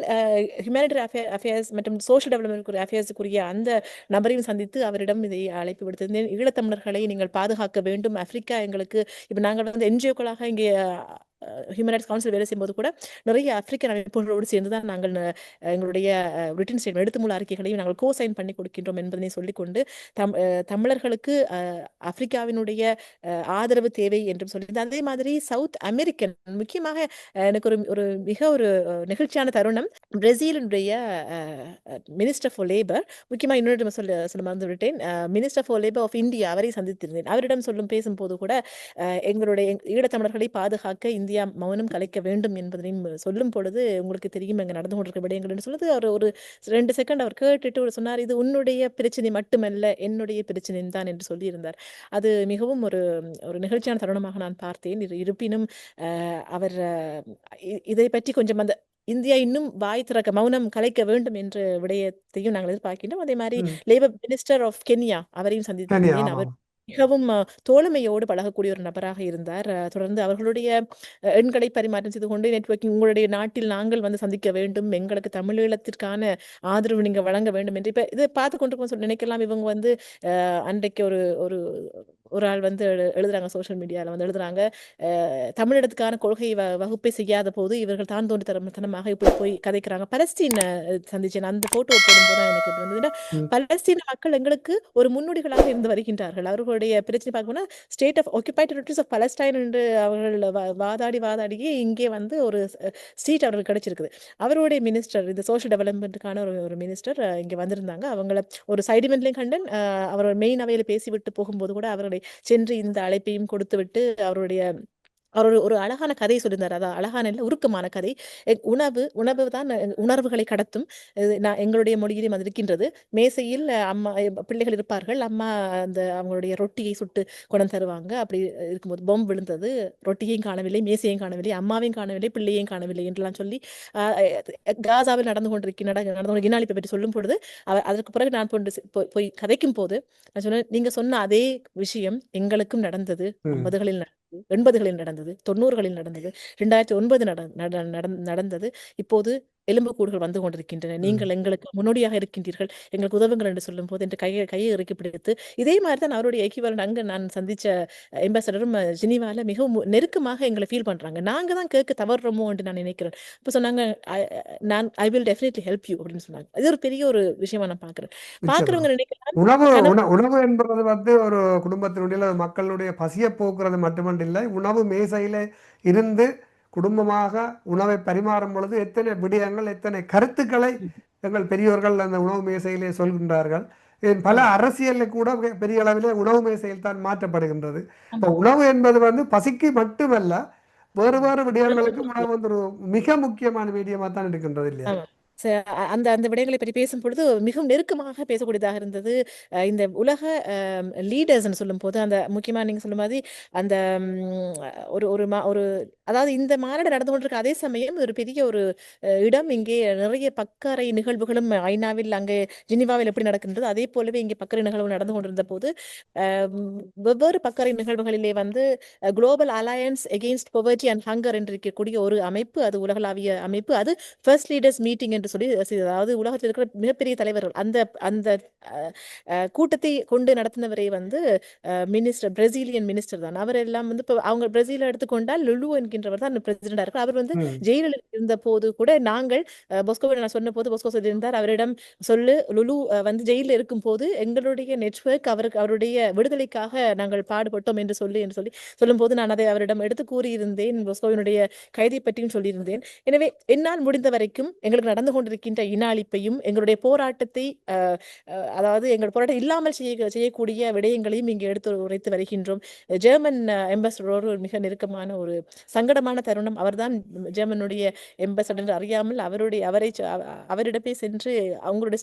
Speaker 2: ஹியூமனிடேரியன் அஃபேர்ஸ் மற்றும் சோஷியல் டெவலப்மெண்ட் அஃபேர்ஸுக்குரிய அந்த நபரையும் சந்தித்து அவரிடம் இதை அழைப்பு விடுத்திருந்தேன். ஈழத்தமிழர்களை நீங்கள் பாதுகாக்க வேண்டும். ஆப்பிரிக்கா எங்களுக்கு இப்போ நாங்கள் வந்து என்ஜிஓக்களாக இங்கே ஹியூமன் ரைட்ஸ் கவுன்சில் வேலை செய்யும்போது கூட நிறைய ஆப்பிரிக்கன் அமைப்புகளோடு சேர்ந்து தான் நாங்கள் எங்களுடைய ரிட்டன் ஸ்டேட்மெண்ட் எழுத்துமூல அறிக்கைகளையும் நாங்கள் கோசைன் பண்ணி கொடுக்கின்றோம் என்பதனை சொல்லிக்கொண்டு தமிழர்களுக்கு ஆப்பிரிக்காவினுடைய ஆதரவு தேவை என்றும் சொல்லியிருந்தேன். அதே மாதிரி சவுத் அமெரிக்கன் முக்கியமாக எனக்கு ஒரு மிக ஒரு நெகிழ்ச்சியான தருணம், பிரேசிலுடைய மினிஸ்டர் ஃபார் லேபர், முக்கியமாக இன்னொரு சொல்ல மறந்து விட்டேன், minister for labour of India, அவரை சந்தித்திருந்தேன். அவரிடம் பேசும்போது கூட எங்களுடைய ஈழத்தமிழர்களை பாதுகாக்க இந்தியா மௌனம் கலைக்க வேண்டும் என்பதையும் சொல்லும் பொழுது உங்களுக்கு தெரியும் எங்க நடந்து கொண்டிருக்க விடயங்கள் என்று சொல்லுது. அவர் ஒரு 2 செகண்ட் அவர் கேட்டுட்டு சொன்னார், இது உன்னுடைய பிரச்சனை மட்டுமல்ல என்னுடைய பிரச்சனை தான் என்று சொல்லியிருந்தார். அது மிகவும் ஒரு ஒரு நிகழ்ச்சியான தருணமாக நான் பார்த்தேன். இருப்பினும் அவர் இதை பற்றி கொஞ்சம் அந்த இந்தியா இன்னும் வாய் திறக்க மௌனம் கலைக்க வேண்டும் என்ற விடயத்தையும் நாங்கள் எதிர்பார்க்கின்றோம். அதே மாதிரி லேபர் மினிஸ்டர் ஆஃப் கென்யா அவரையும் சந்தித்திருந்தேன். அவர் மிகவும் தோழமையோடு பழகக்கூடிய ஒரு நபராக இருந்தார். தொடர்ந்து அவர்களுடைய எண்களை பரிமாற்றம் செய்து கொண்டு நெட்வொர்க்கிங், உங்களுடைய நாட்டில் நாங்கள் வந்து சந்திக்க வேண்டும், எங்களுக்கு தமிழீழத்திற்கான ஆதரவு நீங்க வழங்க வேண்டும் என்று இப்ப இதை பார்த்து கொண்டு சொல்லி நினைக்கலாம். இவங்க வந்து அன்றைக்கு ஒரு ஒரு ஒரு ஆள் வந்து எழுதுறாங்க, சோசியல் மீடியாவில் வந்து எழுதுறாங்க, தமிழிடத்துக்கான கொள்கை வகுப்பை செய்யாத போது இவர்கள் தான் தோண்டி தரத்தனமாக இப்படி போய் கதைக்கிறாங்க. பலஸ்தீன சந்திச்சேன், அந்த போட்டோ போடும்போது தான் எனக்கு இருந்ததுன்னா பலஸ்தீன மக்கள் எங்களுக்கு ஒரு முன்னோடிகளாக இருந்து வருகின்றார்கள். அவர்களுடைய பிரச்சனை பார்க்கணும்னா state of occupied territories of Palestine என்று அவர்கள் வாதாடியே இங்கே வந்து ஒரு சீட் அவர்களுக்கு கிடைச்சிருக்குது. அவருடைய மினிஸ்டர், இந்த சோஷியல் டெவலப்மெண்ட்டுக்கான ஒரு மினிஸ்டர் இங்கே வந்திருந்தாங்க. அவங்கள ஒரு சைடிமெண்ட்லையும் கண்டன் அவர் மெயின் அவையில் பேசிவிட்டு போகும்போது கூட அவர்களை சென்று இந்த அழைப்பையும் கொடுத்து விட்டு அவருடைய அவர் ஒரு அழகான கதை சொல்லியிருந்தார். அதான் அழகான இல்லை, உருக்கமான கதை. உணவு தான் உணர்வுகளை கடத்தும். நான் எங்களுடைய மொழியிலும் அது இருக்கின்றது. மேசையில் அம்மா பிள்ளைகள் இருப்பார்கள், அம்மா அந்த அவங்களுடைய ரொட்டியை சுட்டு கொண்டு தருவாங்க. அப்படி இருக்கும்போது பொம் விழுந்தது, ரொட்டியையும் காணவில்லை, மேசையையும் காணவில்லை, அம்மாவையும் காணவில்லை, பிள்ளையையும் காணவில்லை என்றெல்லாம் சொல்லி காசாவில் நடந்து கொண்டிருக்கிற இனாலிப்பை பற்றி சொல்லும் பொழுது அதற்கு பிறகு நான் போய் கதைக்கும் போது நான் சொன்னேன், நீங்க சொன்ன அதே விஷயம் எங்களுக்கும் நடந்தது. 50களில் நடந்தது, 80களில் நடந்தது, 90களில் நடந்தது, 2009 நடந்தது. இப்போது எலும்புக்கூடுகள் வந்து கொண்டிருக்கின்றன. நீங்கள் எங்களுக்கு முன்னோடியாக இருக்கின்றீர்கள், எங்களுக்கு உதவுங்கள் என்று சொல்லும் போது என்று கையை இறுக்கி பிடித்து, இதே மாதிரி தான் அவருடைய எக்கிவலன் அங்கே நான் சந்திச்ச எம்பாசடரும் ஜெனீவால மிகவும் நெருக்கமாக எங்களை ஃபீல் பண்றாங்க. நாங்க தான் கேட்க தவறுறோமோ என்று நான் நினைக்கிறேன். இப்போ சொன்னாங்க, I will definitely help you அப்படின்னு சொன்னாங்க. இது ஒரு பெரிய ஒரு விஷயமா நான் பார்க்கிறேன். பார்க்கிறவங்க நினைக்கலாம்
Speaker 1: உணவு என்பது வந்து ஒரு குடும்பத்தினுடைய மக்களுடைய பசியை போக்குறது மட்டுமல்ல, உணவு மேசையில இருந்து குடும்பமாக உணவை பரிமாறும் பொழுது எத்தனை விடயங்கள், எத்தனை கருத்துக்களை எங்கள் பெரியோர்கள் அந்த உணவு மேசையிலே சொல்கின்றார்கள். பல அரசியலில் கூட பெரிய அளவிலே உணவு மேசையில் தான் மாற்றப்படுகின்றது. இப்போ உணவு என்பது வந்து பசிக்கு மட்டுமல்ல, வேறு வேறு விடயங்களுக்கு உணவு வந்து ஒரு மிக முக்கியமான விடயமாக தான் இருக்கின்றது இல்லையா?
Speaker 2: அந்த அந்த விடயங்களை பற்றி பேசும் பொழுது மிகவும் நெருக்கமாக பேசக்கூடியதாக இருந்தது. இந்த உலக லீடர்ஸ்ன்னு சொல்லும் போது அந்த முக்கியமா நீங்க சொல்லும் மாதிரி அந்த ஒரு ஒரு அதாவது இந்த மாநாடு நடந்து கொண்டிருக்க அதே சமயம் ஒரு பெரிய ஒரு இடம், இங்கே நிறைய பக்கறை நிகழ்வுகளும் ஐநாவில் அங்கே ஜெனீவாவில் எப்படி நடக்கின்றது அதே போலவே இங்கே பக்கறை நிகழ்வு நடந்து கொண்டிருந்த போது வெவ்வேறு பக்கறை நிகழ்வுகளிலே வந்து global alliance against poverty and hunger என்று இருக்கக்கூடிய ஒரு அமைப்பு, அது உலகளாவிய அமைப்பு, அது ஃபர்ஸ்ட் லீடர்ஸ் மீட்டிங் என்று சொல்லி, அதாவது உலகத்தில் இருக்கிற மிகப்பெரிய தலைவர்கள் அந்த அந்த கூட்டத்தை கொண்டு நடத்தினவரை வந்து பிரேசிலியன் மினிஸ்டர் தான். அவர் எல்லாம் வந்து இப்போ அவங்க பிரேசில எடுத்துக்கொண்டால் லுலு என்கின்ற இருக்கின்றவர் தான் பிரசிடண்டா இருக்கு. அவர் வந்து
Speaker 1: ம்.
Speaker 2: ஜெயிலில் இருந்த போது கூட நாங்கள் பொஸ்கோவை நான் சொன்ன போது பொஸ்கோ சொல்லியிருந்தார், அவரிடம் சொல்லு லுலு வந்து ஜெயிலில் இருக்கும் போது எங்களுடைய நெட்வொர்க் அவருடைய விடுதலைக்காக நாங்கள் பாடுபட்டோம் என்று சொல்லி சொல்லும்போது நான் அதை அவரிடம் எடுத்து கூறியிருந்தேன். பொஸ்கோவினுடைய கைதை பற்றியும் சொல்லியிருந்தேன். எனவே என்னால் முடிந்த வரைக்கும் எங்களுக்கு நடந்து கொண்டிருக்கின்ற இன அழிப்பையும் எங்களுடைய போராட்டத்தை அதாவது எங்கள் போராட்டம் இல்லாமல் செய்யக்கூடிய விடயங்களையும் இங்கே எடுத்து உரைத்து வருகின்றோம். ஜெர்மன் எம்பசடரோடு ஒரு மிக நெருக்கமான ஒரு சங்கடமான தருணம். அவர்தான் ஜெர்மனுடைய எம்பசடர் அறியாமல் அவரிடமே சென்று அவரோட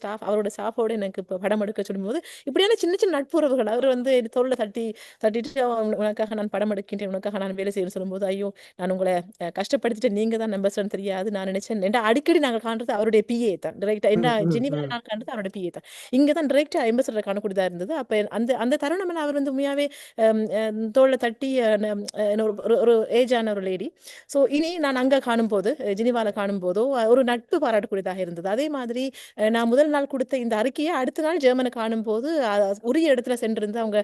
Speaker 2: ஸ்டாஃபோடு எனக்கு இப்போ படம் எடுக்க சொல்லும்போது இப்படியான சின்ன சின்ன நட்புறவுகள் அவர் வந்து தோளில் தட்டிட்டு உனக்காக நான் படம் எடுக்கின்றேன், உனக்காக நான் வேலை செய்ய சொல்லும்போது, ஐயோ நான் உங்களை கஷ்டப்படுத்திட்டு நீங்க தான் எம்பசடர் தெரியாது நான் நினைச்சேன். அடிக்கடி நாங்கள் காண்றது அவருடைய பிஏ தான் டிரெக்டா. என்ன ஜெனிவால நான் காண்றது அவரோட பிஏ தான். இங்க தான் டிரெக்டா எம்பசடர் காணக்கூடியதா இருந்தது. அப்ப அந்த தருணம் அவர் வந்து உண்மையாவே தோளில் தட்டி ஒரு ஏஜான ஒரு லேடி. ஸோ இனி நான் அங்க காணும்போது ஜெனிவால காணும்போதோ ஒரு நட்பு பாராட்டக்கூடியதாக இருந்தது. அதே மாதிரி நான் முதல் நாள் கொடுத்த இந்த அறிக்கையை அடுத்த நாள் ஜெர்மனை காணும்போது உரிய இடத்துல சென்றிருந்து அவங்க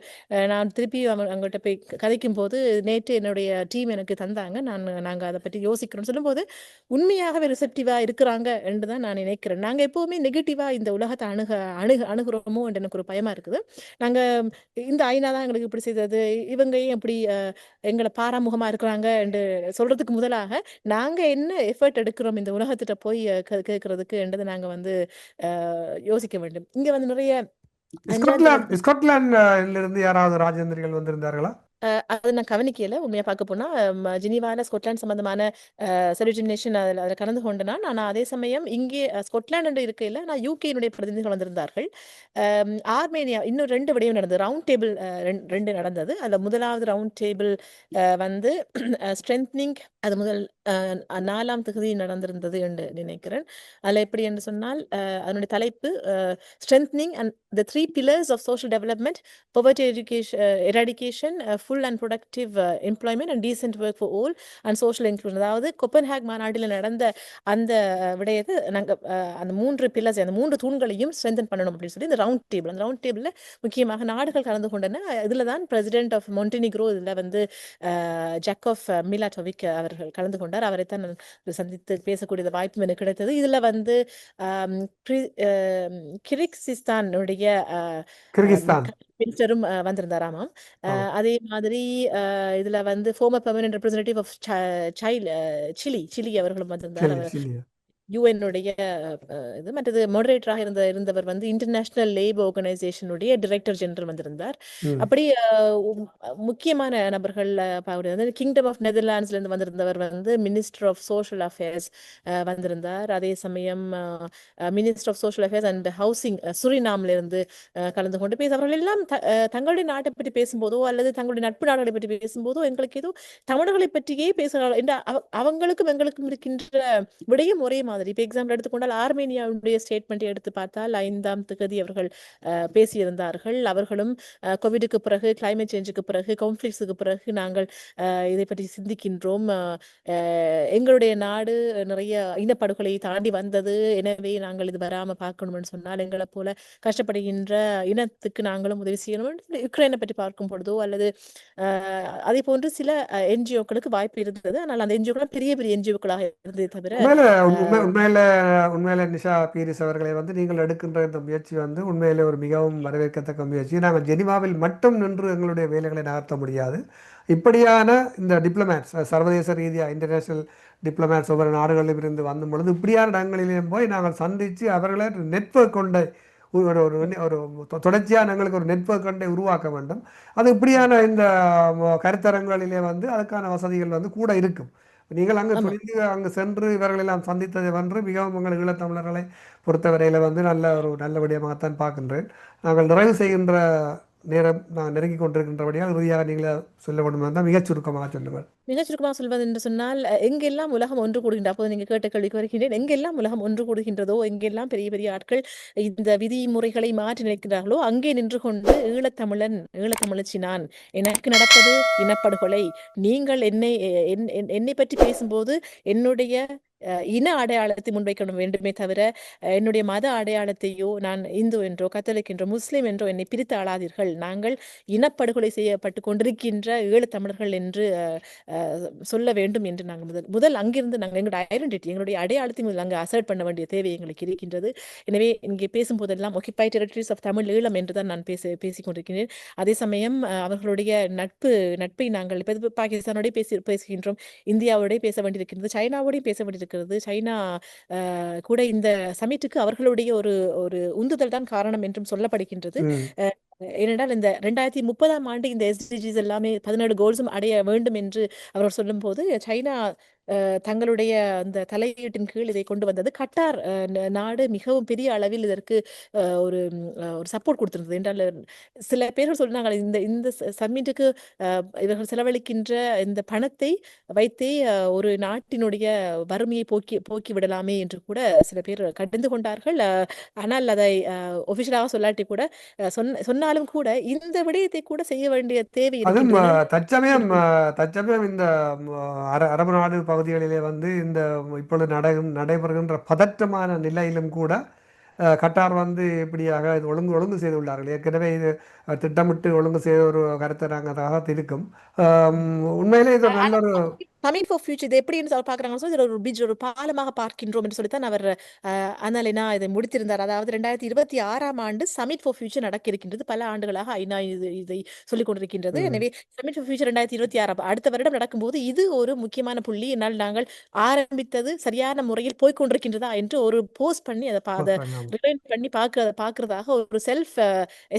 Speaker 2: நான் திருப்பி அவங்கள்ட்ட போய் கதைக்கும் போது நேற்று என்னுடைய டீம் எனக்கு தந்தாங்க. நாங்க அதை பற்றி யோசிக்கிறோம் சொல்லும்போது உண்மையாகவே ரிசெப்டிவா இருக்கிறாங்க என்று தான் நான் நினைக்கிறேன். நாங்க எப்பவுமே நெகட்டிவா இந்த உலகத்தை அணுகுறோமோ என்று எனக்கு ஒரு பயமா இருக்குது. நாங்க இந்த ஐநா தான் எங்களுக்கு இப்படி செய்தது, இவங்க ஏன் இப்படி எங்களை பாராமுகமா இருக்கிறாங்க என்று சொல்றதுக்கு முதலாக நாங்க என்ன எஃபர்ட் எடுக்கிறோம் இந்த உலகத்திட்ட போய் கேட்கறதுக்கு என்றதை நாங்க வந்து யோசிக்க வேண்டும். இங்க வந்து நிறைய
Speaker 1: ஸ்காட்லாந்துல இருந்து யாராவது ராஜேந்திரிகள் வந்திருந்தார்களா?
Speaker 2: அது நான் கவனிக்கல. உண்மையா பார்க்க போனா ஜெனீவால ஸ்கொட்லாந்து சம்பந்தமான செலிப்ரேஷன் அதுல கலந்து கொண்டேன் நான். ஆனா அதே சமயம் இங்கே ஸ்கொட்லாந்து இருக்கையில நான் யூகேனுடைய பிரதிநிதிகள் வந்திருந்தார்கள். ஆர்மேனியா இன்னும் 2 விடயம் நடந்தது. ரவுண்ட் டேபிள் 2 நடந்தது. அதுல முதலாவது ரவுண்ட் டேபிள் வந்து ஸ்ட்ரென்த்னிங் அது முதல் 4ஆம் தேதி நடந்திருந்தது என்று நினைக்கிறேன். அதுல எப்படி என்று சொன்னால் அதனுடைய தலைப்பு strengthening and the 3 pillars of social development, poverty eradication, full and productive employment and decent work for all and social inclusion. அதாவது கோப்பன்ஹேக் மாநாட்டில் நடந்த அந்த விடயத்தை நாங்க அந்த 3 பில்லர்ஸ் அந்த 3 தூண்களையும் ஸ்ட்ரென்தன் பண்ணணும் அப்படின்னு சொல்லி இந்த ரவுண்ட் டேபிள் அந்த ரவுண்ட் டேபிள்ல முக்கியமாக நாடுகள் கலந்து கொண்டன. இதுல தான் பிரசிடென்ட் ஆஃப் மொன்டினிக்ரோ இதுல வந்து ஜாக்கோவ் மிலாட்டோவிக் அவர்கள் கலந்து கொண்டார். அவரைத்தான் சந்தித்து பேசக்கூடிய வாய்ப்பு எனக்கு கிடைத்தது. இதுல வந்து கிர்கிஸ்தானுடைய மினிஸ்டரும் வந்திருந்தாராமாம். அதே மாதிரி இதுல வந்து former permanent representative of Chile அவர்களும் வந்திருந்தார். யுஎன்னுடைய இது மற்றது மாடரேட்டராக இருந்தவர் வந்து இன்டர்நேஷனல் லேபர் ஆர்கனைசேஷனுடைய டைரக்டர் ஜெனரல் வந்திருந்தார். அப்படி முக்கியமான நபர்கள் கிங்டம் ஆஃப் நெதர்லாண்ட்ஸ்ல இருந்து வந்திருந்தவர் வந்து மினிஸ்டர் ஆஃப் சோஷியல் அஃபேர்ஸ் வந்திருந்தார். அதே சமயம் minister of social affairs and housing சுரினாம்ல இருந்து கலந்து கொண்டு அவர்கள் எல்லாம் தங்களுடைய நாட்டை பற்றி பேசும்போதோ அல்லது தங்களுடைய நட்பு நாடுகளை பற்றி பேசும்போதோ எங்களுக்கு ஏதோ தமிழர்களை பற்றியே பேசுகிறார்கள். அவங்களுக்கும் எங்களுக்கும் இருக்கின்ற விடயம் ஒரே மாதிரி. இப்ப எக்ஸாம்பிள் எடுத்துக்கொண்டால் ஆர்மேனியாவுடைய ஸ்டேட்மெண்ட் எடுத்து பார்த்தால் 5ஆம் தேதி அவர்கள் பேசியிருந்தார்கள். அவர்களும் கோவிடுக்கு பிறகு கிளைமேட் சேஞ்சுக்கு பிறகு கான்ஃபிளிக்ஸுக்கு பிறகு நாங்கள் இதை பற்றி சிந்திக்கின்றோம். எங்களுடைய நாடு நிறைய இனப்படுகொலை தாண்டி வந்தது. எனவே நாங்கள் இது வராம பார்க்கணும்னு சொன்னால் எங்களை போல கஷ்டப்படுகின்ற இனத்துக்கு நாங்களும் உதவி செய்யணும். யுக்ரைனை பற்றி பார்க்கும் பொழுதோ அல்லது அதே போன்று சில என்ஜிஓக்களுக்கு வாய்ப்பு இருந்தது. ஆனால் அந்த என்ஜிஓக்கள் பெரிய பெரிய என்ஜிஓக்களாக இருந்ததை தவிர
Speaker 1: உண்மையில நிஷா பீரிஸ் அவர்களை வந்து நீங்கள் எடுக்கின்ற இந்த முயற்சி வந்து உண்மையிலே ஒரு மிகவும் வரவேற்கத்தக்க முயற்சி. நாங்கள் ஜெனிவாவில் மட்டும் நின்று எங்களுடைய வேலைகளை நகர்த்த முடியாது. இப்படியான இந்த டிப்ளமேட்ஸ் சர்வதேச ரீதியாக இன்டர்நேஷனல் டிப்ளமேட்ஸ் ஒவ்வொரு நாடுகளிலும் இருந்து வந்த பொழுது இப்படியான இடங்களிலேயும் போய் நாங்கள் சந்தித்து அவர்களை நெட்வொர்க் கொண்டை ஒரு தொடர்ச்சியாக எங்களுக்கு ஒரு நெட்வொர்க் கொண்டை உருவாக்க வேண்டும். அது இப்படியான இந்த கருத்தரங்களிலே வந்து அதுக்கான வசதிகள் வந்து கூட இருக்கும். நீங்கள் அங்கு துணிந்து அங்கு சென்று இவர்கள் எல்லாம் சந்தித்ததை வென்று மிகவும் உங்கள் ஈழத்தமிழர்களை பொறுத்தவரையில் வந்து நல்ல விடயமாகத்தான் பார்க்கின்றேன். நாங்கள் நிறைவு செய்கின்ற நேரம் நான் நெருங்கி கொண்டிருக்கின்றபடியால் இறுதியாக நீங்களே சொல்ல வேண்டும் என்றால் மிகச் சுருக்கமாக சொல்லுங்கள்.
Speaker 2: மிகச் சுருக்கமாக சொல்வது என்று சொன்னால் எங்கெல்லாம் உலகம் ஒன்று கூடுகின்ற அப்போது நீங்கள் கேட்ட கேள்விக்கு வருகின்றேன். எங்கெல்லாம் உலகம் ஒன்று கூடுகின்றதோ எங்கெல்லாம் பெரிய பெரிய ஆட்கள் இந்த விதிமுறைகளை மாற்றி நினைக்கிறார்களோ அங்கே நின்று கொண்டு ஈழத்தமிழச்சி நான் எனக்கு நடப்பது இனப்படுகொலை, நீங்கள் என்னை பற்றி பேசும்போது என்னுடைய இன அடையாளத்தை முன்வைக்க வேண்டுமே தவிர என்னுடைய மத அடையாளத்தையோ நான் இந்து என்றோ கத்தோலிக் என்றோ முஸ்லிம் என்றோ என்னை பிரித்து ஆளாதீர்கள், நாங்கள் இனப்படுகொலை செய்யப்பட்டு கொண்டிருக்கின்ற ஈழத்தமிழர்கள் என்று சொல்ல வேண்டும் என்று நாங்கள் முதல் அங்கிருந்து நாங்கள் எங்களுடைய ஐடென்டிட்டி, எங்களுடைய அடையாளத்தை முதல் அங்கு அசர்ட் பண்ண வேண்டிய தேவை எங்களுக்கு இருக்கின்றது. எனவே இங்கே பேசும்போதெல்லாம் ஒக்கிபைட் டெரிட்டரிஸ் ஆஃப் தமிழ் ஈழம் என்று தான் நான் பேசிக் கொண்டிருக்கிறேன். அதே சமயம் அவர்களுடைய நட்பை நாங்கள் பாகிஸ்தானோட பேசுகின்றோம், இந்தியாவோட பேச வேண்டியிருக்கிறது, சைனாவோடையும் பேச வேண்டியிருக்கிறது. சைனா கூட இந்த சமிட்டுக்கு அவர்களுடைய ஒரு உந்துதல் தான் காரணம் என்றும் சொல்லப்படுகின்றது. ஏனென்றால் இந்த 2030 ஆண்டு இந்த SDGs எல்லாமே 17 கோல்ஸும் அடைய வேண்டும் என்று அவர் சொல்லும் போது சைனா தங்களுடைய அந்த தலையீட்டின் கீழ் இதை கொண்டு வந்தது. கட்டார் நாடு மிகவும் பெரிய அளவில் இதற்கு ஒரு சப்போர்ட் கொடுத்திருந்தது. என்றால் சில பேர்கள் சொன்னாங்க இந்த சம்மிட்டுக்கு இவர்கள் செலவழிக்கின்ற இந்த பணத்தை வைத்தே ஒரு நாட்டினுடைய வறுமையை போக்கி விடலாமே என்று கூட சில பேர் கடிந்து கொண்டார்கள். ஆனால் அதை ஒபிஷியலாக சொல்லாட்டி கூட சொன்னாலும் கூட இந்த விடயத்தை கூட செய்ய வேண்டிய தேவை
Speaker 1: அதுவும்
Speaker 2: இருக்கின்றது.
Speaker 1: தற்சமயம் இந்த அரபு நாடு பகுதிகளிலே வந்து இந்த இப்பொழுது நடைபெறுகின்ற பதற்றமான நிலையிலும் கூட கட்டார் வந்து இப்படியாக இது ஒழுங்கு செய்துள்ளார்கள். ஏற்கனவே இது திட்டமிட்டு ஒழுங்கு செய்த ஒரு கருத்தரங்கதாக இருக்கும். உண்மையிலே இது நல்ல ஒரு
Speaker 2: கமிங் ஃபார் ஃபியூச்சர் இது எப்படின்னு பார்க்குறாங்க. இதில் ஒரு பிரிட்ஜ், ஒரு பாலமாக பார்க்கின்றோம் என்று சொல்லித்தான் அவர் அனலினா இதை முடித்திருந்தார். அதாவது 2026 ஆண்டு சமிட் ஃபார் ஃபியூச்சர் நடக்க இருக்கின்றது. பல ஆண்டுகளாக ஐநா இதை சொல்லிக் கொண்டிருக்கின்றது. எனவே சமிட் ஃபார் ஃபியூச்சர் 2026 அடுத்த வருடம் நடக்கும்போது இது ஒரு முக்கியமான புள்ளி. என்னால் நாங்கள் ஆரம்பித்தது சரியான முறையில் போய்கொண்டிருக்கின்றதா என்று ஒரு போஸ்ட் பண்ணி அதை ரிவைண்ட் பண்ணி பார்க்கறதாக ஒரு செல்ஃப்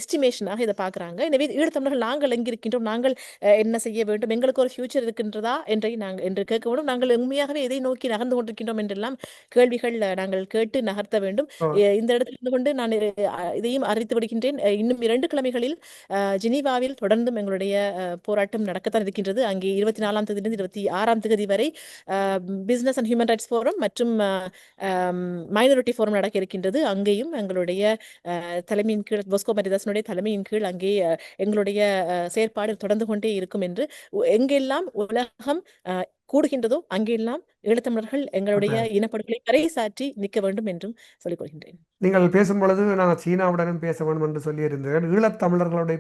Speaker 2: எஸ்டிமேஷனாக இதை பார்க்குறாங்க. எனவே ஈழத்தமிழர்கள் நாங்கள் எங்கிருக்கின்றோம், நாங்கள் என்ன செய்ய வேண்டும், எங்களுக்கு ஒரு ஃபியூச்சர் இருக்கின்றதா என்று கேட்க வேண்டும். நாங்கள் உண்மையாகவே எதை நோக்கி நகர்ந்து கொண்டிருக்கின்றோம் என்றெல்லாம் கேள்விகள் நாங்கள் கேட்டு நகர்த்த வேண்டும். இந்த இடத்தில் இருந்து கொண்டு நான் இதையும் அறிவித்து விடுகின்றேன். இன்னும் 2 கிழமைகளில் ஜெனீவாவில் தொடர்ந்தும் எங்களுடைய போராட்டம் நடக்கத்தான் இருக்கின்றது. அங்கே 24ஆம் தேதியிலிருந்து 26ஆம் தேதி வரை business and human rights forum மற்றும் மைனாரிட்டி ஃபோரம் நடக்க இருக்கின்றது. அங்கேயும் எங்களுடைய தலைமையின் கீழ் பொஸ்கோ மரிதாசனுடைய தலைமையின் கீழ் அங்கே எங்களுடைய செயற்பாடு தொடர்ந்து கொண்டே இருக்கும் என்று எங்கெல்லாம் உலகம் கூடுகின்றதோ அங்கெல்லாம் ஈழத்தமிழர்கள் எங்களுடைய இனப்படுகொலை பறைசாற்றி நிற்க வேண்டும் என்றும் சொல்லிக் கொள்கின்றேன்.
Speaker 1: நீங்கள் பேசும்பொழுது நான் சீனாவுடனும் பேச வேண்டும் என்று சொல்லியிருந்தேன். ஈழத்தமிழர்களை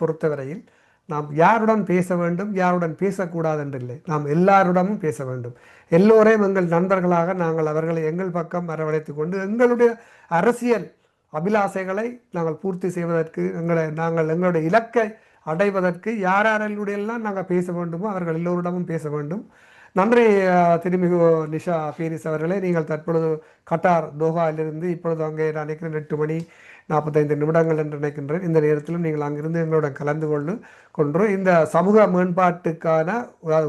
Speaker 1: பொறுத்தவரையில் நாம் யாருடன் பேச வேண்டும், யாருடன் பேசக்கூடாது என்றில்லை. நாம் எல்லாருடனும் பேச வேண்டும். எல்லோரையும் எங்கள் நண்பர்களாக நாங்கள் அவர்களை எங்கள் பக்கம் வரவழைத்துக் கொண்டு எங்களுடைய அரசியல் அபிலாசைகளை நாங்கள் பூர்த்தி செய்வதற்கு நாங்கள் எங்களுடைய இலக்கை அடைவதற்கு யாரெல்லாம் நாங்கள் பேச வேண்டுமோ அவர்கள் எல்லோரிடமும் பேச வேண்டும். நன்றி திருமிகு நிஷா பீரிஸ் அவர்களே. நீங்கள் தற்பொழுது கட்டார் தோஹாவிலிருந்து இப்பொழுது அங்கே நான் நினைக்கிறேன் 8 மணி 45 நிமிடங்கள் என்று நினைக்கின்றேன். இந்த நேரத்திலும் நீங்கள் அங்கிருந்து எங்களுடன் கலந்து கொண்டு இந்த சமூக மேம்பாட்டுக்கான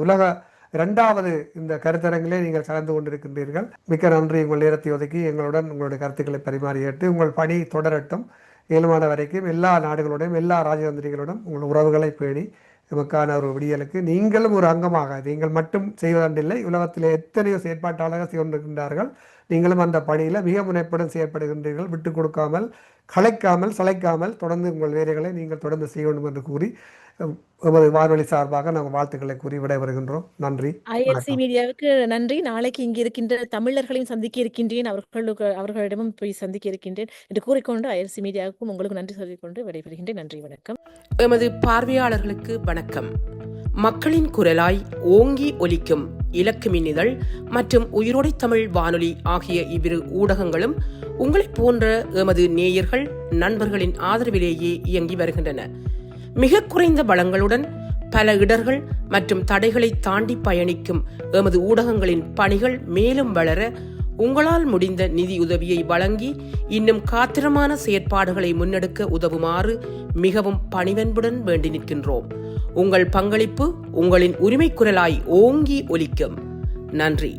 Speaker 1: உலக 2வது இந்த கருத்தரங்கிலே நீங்கள் கலந்து கொண்டிருக்கின்றீர்கள். மிக்க நன்றி. உங்கள் நேரத்தை ஒதுக்கி எங்களுடன் உங்களுடைய கருத்துக்களை பரிமாறியேற்று உங்கள் பணி தொடரட்டும். இயலுமான வரைக்கும் எல்லா நாடுகளோடையும் எல்லா ராஜதந்திரிகளோடும் உங்கள் உறவுகளை பேணி நமக்கான ஒரு விடியலுக்கு நீங்களும் ஒரு அங்கமாக, நீங்கள் மட்டும் செய்வதென்றில்லை, உலகத்திலே எத்தனையோ செயற்பாட்டாளர்கள் செய்கின்றார்கள். நீங்களும் அந்த பணியில் மிக முனைப்புடன் செயற்படுகின்றீர்கள். விட்டு கொடுக்காமல், களைக்காமல், சளைக்காமல் தொடர்ந்து உங்கள் வேலைகளை நீங்கள் தொடர்ந்து செய்ய வேண்டும் என்று கூறி எமது வானொலி சார்பாக நாங்கள் வாழ்த்துக்களை கூறி விடைபெறுகின்றோம். நன்றி.
Speaker 2: ILC மீடியாவுக்கு நன்றி. நாளைக்கு இங்கே இருக்கின்ற தமிழர்களையும் சந்திக்க இருக்கின்றேன், அவர்களிடமும் போய் சந்திக்க இருக்கின்றேன் என்று கூறிக்கொண்டு ILC மீடியாவுக்கும் உங்களுக்கு நன்றி சொல்லிக்கொண்டு விடைபெறுகின்றேன். நன்றி, வணக்கம்.
Speaker 3: எமது பார்வையாளர்களுக்கு வணக்கம். மக்களின் குரலாய் ஓங்கி ஒலிக்கும் இலக்கு மின்னிதழ் மற்றும் உயிரோடை தமிழ் வானொலி ஆகிய இவ்விரு ஊடகங்களும் உங்களைப் போன்ற எமது நேயர்கள் நண்பர்களின் ஆதரவிலேயே இயங்கி வருகின்றன. மிக குறைந்த வளங்களுடன் பல இடர்கள் மற்றும் தடைகளை தாண்டி பயணிக்கும் எமது ஊடகங்களின் பணிகள் மேலும் வளர உங்களால் முடிந்த நிதியுதவியை வழங்கி இன்னும் காத்திரமான செயற்பாடுகளை முன்னெடுக்க உதவுமாறு மிகவும் பணிவன்புடன் வேண்டி நிற்கின்றோம். உங்கள் பங்களிப்பு உங்களின் உரிமை குரலாய் ஓங்கி ஒலிக்கும். நன்றி.